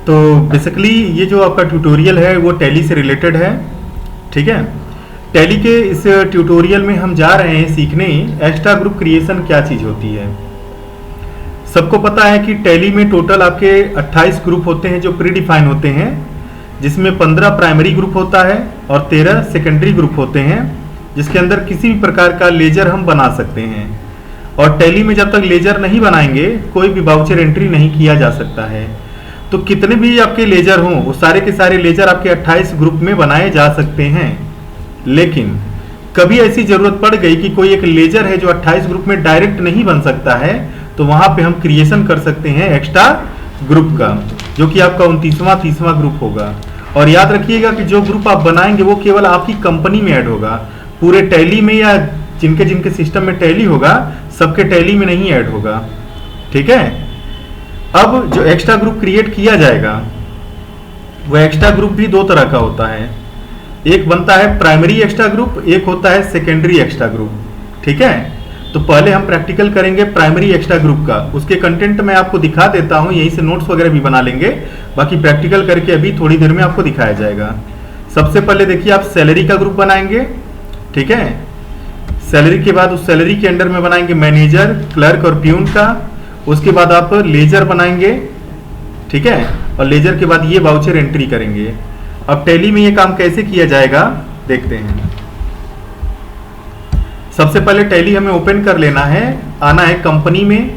तो बेसिकली ये जो आपका ट्यूटोरियल है वो टैली से रिलेटेड है। ठीक है, टैली के इस ट्यूटोरियल में हम जा रहे हैं सीखने एक्स्ट्रा ग्रुप क्रिएशन क्या चीज़ होती है। सबको पता है कि टैली में टोटल आपके 28 ग्रुप होते हैं जो प्री डिफाइन होते हैं, जिसमें 15 प्राइमरी ग्रुप होता है और 13 सेकेंडरी ग्रुप होते हैं, जिसके अंदर किसी भी प्रकार का लेजर हम बना सकते हैं। और टैली में जब तक लेजर नहीं बनाएंगे कोई भी वाउचर एंट्री नहीं किया जा सकता है। तो कितने भी आपके लेजर हों वो सारे के सारे लेजर आपके 28 ग्रुप में बनाए जा सकते हैं। लेकिन कभी ऐसी जरूरत पड़ गई कि कोई एक लेजर है जो 28 ग्रुप में डायरेक्ट नहीं बन सकता है, तो वहां पे हम क्रिएशन कर सकते हैं एक्स्ट्रा ग्रुप का, जो कि आपका 29वां 30वां ग्रुप होगा। और याद रखिएगा कि जो ग्रुप आप बनाएंगे वो केवल आपकी कंपनी में ऐड होगा, पूरे टैली में या जिनके जिनके सिस्टम में टैली होगा सबके टैली में नहीं ऐड होगा। ठीक है, अब जो एक्स्ट्रा ग्रुप क्रिएट किया जाएगा वो एक्स्ट्रा ग्रुप भी दो तरह का होता है। एक बनता है प्राइमरी एक्स्ट्रा ग्रुप, एक होता है सेकेंडरी एक्स्ट्रा ग्रुप। ठीक है, तो पहले हम प्रैक्टिकल करेंगे प्राइमरी एक्स्ट्रा ग्रुप का। उसके कंटेंट मैं आपको दिखा देता हूं, यहीं से नोट्स वगैरह भी बना लेंगे, बाकी प्रैक्टिकल करके अभी थोड़ी देर में आपको दिखाया जाएगा। सबसे पहले देखिए आप सैलरी का ग्रुप बनाएंगे। ठीक है, सैलरी के बाद उस सैलरी के अंडर में बनाएंगे मैनेजर, क्लर्क और प्यून का। उसके बाद आप लेजर बनाएंगे। ठीक है, और लेजर के बाद ये वाउचर एंट्री करेंगे। अब टैली में ये काम कैसे किया जाएगा देखते हैं। सबसे पहले टैली हमें ओपन कर लेना है, आना है कंपनी में,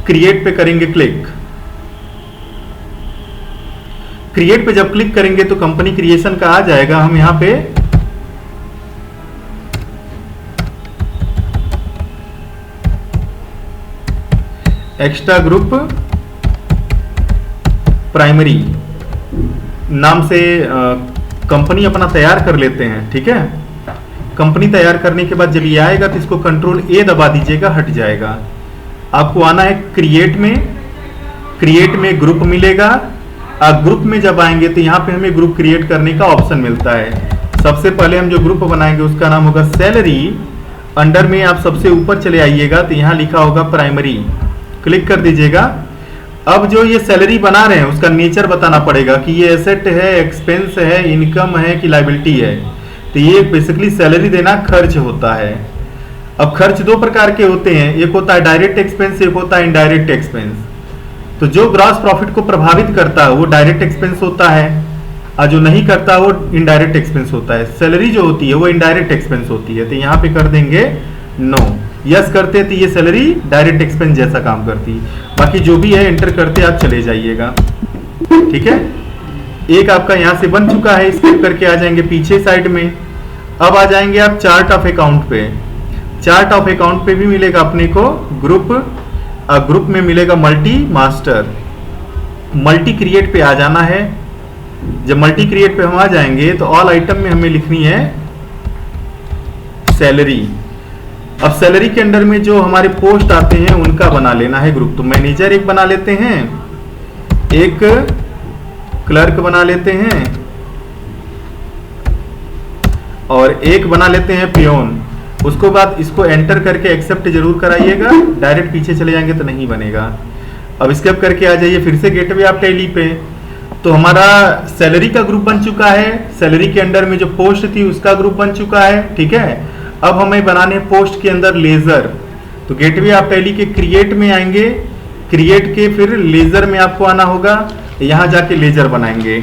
क्रिएट पे करेंगे क्लिक। क्रिएट पे जब क्लिक करेंगे तो कंपनी क्रिएशन का आ जाएगा। हम यहां पे एक्स्ट्रा ग्रुप प्राइमरी नाम से कंपनी अपना तैयार कर लेते हैं। ठीक है, कंपनी तैयार करने के बाद जब ये आएगा तो इसको कंट्रोल ए दबा दीजिएगा, हट जाएगा। आपको आना है क्रिएट में, क्रिएट में ग्रुप मिलेगा। आप ग्रुप में जब आएंगे तो यहाँ पे हमें ग्रुप क्रिएट करने का ऑप्शन मिलता है। सबसे पहले हम जो ग्रुप बनाएंगे उसका नाम होगा सैलरी। अंडर में आप सबसे ऊपर चले आइएगा तो यहाँ लिखा होगा प्राइमरी, क्लिक कर दीजिएगा। अब जो ये सैलरी बना रहे हैं उसका नेचर बताना पड़ेगा कि ये एसेट है, एक्सपेंस है, इनकम है कि लायबिलिटी है। तो ये बेसिकली सैलरी देना खर्च होता है। अब खर्च दो प्रकार के होते हैं, एक होता है डायरेक्ट एक्सपेंस, एक होता है इनडायरेक्ट एक्सपेंस। तो जो ग्रॉस प्रॉफिट को प्रभावित करता है वो डायरेक्ट एक्सपेंस होता है, और जो नहीं करता वो इनडायरेक्ट एक्सपेंस होता है। सैलरी जो होती है वो इनडायरेक्ट एक्सपेंस होती है। तो यहाँ पे कर देंगे नो। यस करते तो ये सैलरी डायरेक्ट एक्सपेंस जैसा काम करती। बाकी जो भी है एंटर करते आप चले जाइएगा। ठीक है, एक आपका यहाँ से बन चुका है, स्किप करके आ जाएंगे पीछे साइड में। अब आ जाएंगे आप चार्ट ऑफ अकाउंट पे। चार्ट ऑफ अकाउंट पे भी मिलेगा अपने को ग्रुप, ग्रुप में मिलेगा मल्टी मास्टर। मल्टी क्रिएट पे आ जाना है। जब मल्टी क्रिएट पे हम आ जाएंगे तो ऑल आइटम में हमें लिखनी है सैलरी। अब सैलरी के अंडर में जो हमारे पोस्ट आते हैं उनका बना लेना है ग्रुप। तो मैनेजर एक बना लेते हैं, एक क्लर्क बना लेते हैं और एक बना लेते हैं पियोन। उसको बाद इसको एंटर करके एक्सेप्ट जरूर कराइएगा, डायरेक्ट पीछे चले जाएंगे तो नहीं बनेगा। अब स्किप करके आ जाइए फिर से गेटवे ऑफ टैली पे। तो हमारा सैलरी का ग्रुप बन चुका है, सैलरी के अंडर में जो पोस्ट थी उसका ग्रुप बन चुका है। ठीक है, अब हमें बनाने पोस्ट के अंदर लेजर। तो गेटवे ऑफ टैली के क्रिएट में आएंगे, क्रिएट के फिर लेजर में आपको आना होगा, यहाँ जाके लेजर बनाएंगे।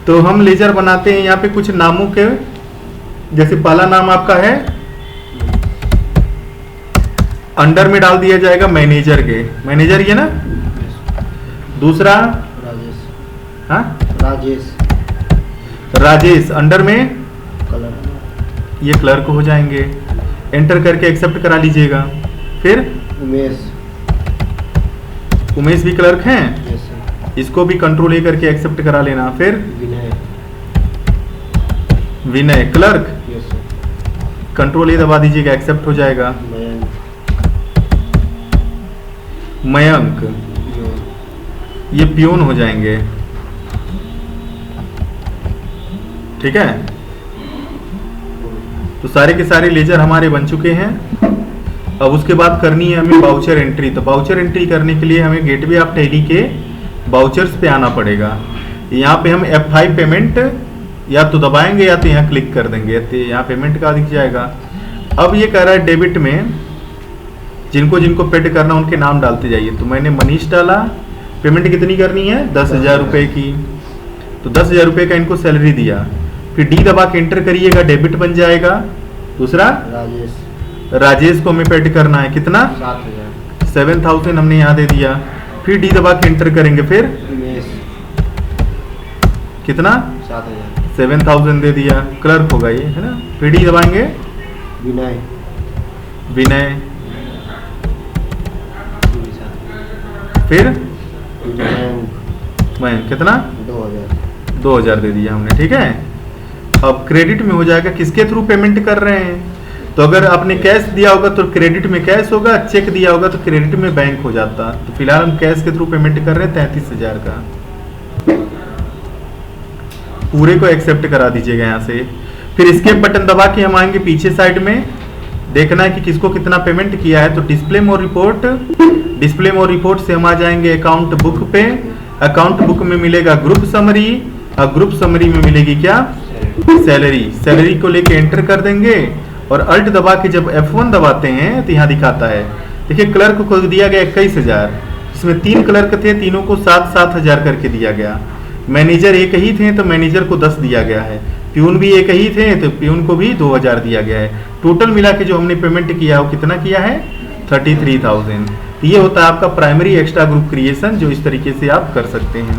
तो हम लेजर बनाते हैं यहाँ पे कुछ नामों के, जैसे पहला नाम आपका है, अंडर में डाल दिया जाएगा मैनेजर के, मैनेजर ये ना। दूसरा राजेश, हाँ राजेश, राजेश अंडर में कलर, ये क्लर्क हो जाएंगे। एंटर करके एक्सेप्ट करा लीजिएगा। फिर उमेश, उमेश भी क्लर्क हैं, यस सर, इसको भी कंट्रोल ए करके एक्सेप्ट करा लेना। फिर Vinay, Vinay clerk, yes sir, control A दबा दीजिएगा, एक्सेप्ट हो जाएगा। मयंक, मयंक, पियोन, ये पियोन हो जाएंगे। ठीक है, तो सारे के सारे लेजर हमारे बन चुके हैं। अब उसके बाद करनी है हमें वाउचर एंट्री। तो वाउचर एंट्री करने के लिए हमें गेटवे ऑफ टैली के वाउचर्स पे आना पड़ेगा। यहाँ पे हम F5 पेमेंट या तो दबाएंगे या तो यहाँ क्लिक कर देंगे, तो यहाँ पेमेंट का दिख जाएगा। अब ये कह रहा है डेबिट में जिनको जिनको पेड करना उनके नाम डालते जाइए। तो मैंने मनीष डाला, पेमेंट कितनी करनी है 10,000 रुपये की, तो 10,000 रुपये का इनको सैलरी दिया। फिर डी दबा के एंटर करिएगा, डेबिट बन जाएगा। दूसरा राजेश को हमें पेड करना है, कितना 7,000 हमने यहाँ दे दिया। फिर डी दबा के एंटर करेंगे, फिर कितना 7,000 दे दिया, क्लर्क होगा ये, है ना। फिर डी दबाएंगे, विनय, फिर मैं कितना 2,000 दे दिया हमने, ठीक है। अब क्रेडिट में हो जाएगा, किसके थ्रू पेमेंट कर रहे हैं, तो अगर आपने कैश दिया होगा तो क्रेडिट में कैश होगा, चेक दिया होगा तो क्रेडिट में बैंक हो जाता। तो फिलहाल हम कैश के थ्रू पेमेंट कर रहे हैं 33,000 का। पूरे को एक्सेप्ट करा दीजिएगा यहाँ से। फिर एस्केप बटन दबा के हम आएंगे पीछे साइड में, देखना है कि किसको कितना पेमेंट किया है। तो डिस्प्ले मोर रिपोर्ट से हम आ जाएंगे अकाउंट बुक पे। अकाउंट बुक में मिलेगा ग्रुप समरी, और ग्रुप समरी में मिलेगी क्या, सैलरी को लेके एंटर कर देंगे और अल्ट दबा के जब F1 दबाते हैं तो यहाँ दिखाता है, देखिए क्लर्क को दिया गया 21,000, इसमें 3 क्लर्क थे, तीनों को 7,000 करके दिया गया। मैनेजर एक ही थे तो मैनेजर को 10 दिया गया है, प्यून भी एक ही थे तो प्यून को भी 2,000 दिया गया है। टोटल मिला के जो हमने पेमेंट किया वो कितना किया है 33,000। ये होता है आपका प्राइमरी एक्स्ट्रा ग्रुप क्रिएशन, जो इस तरीके से आप कर सकते हैं।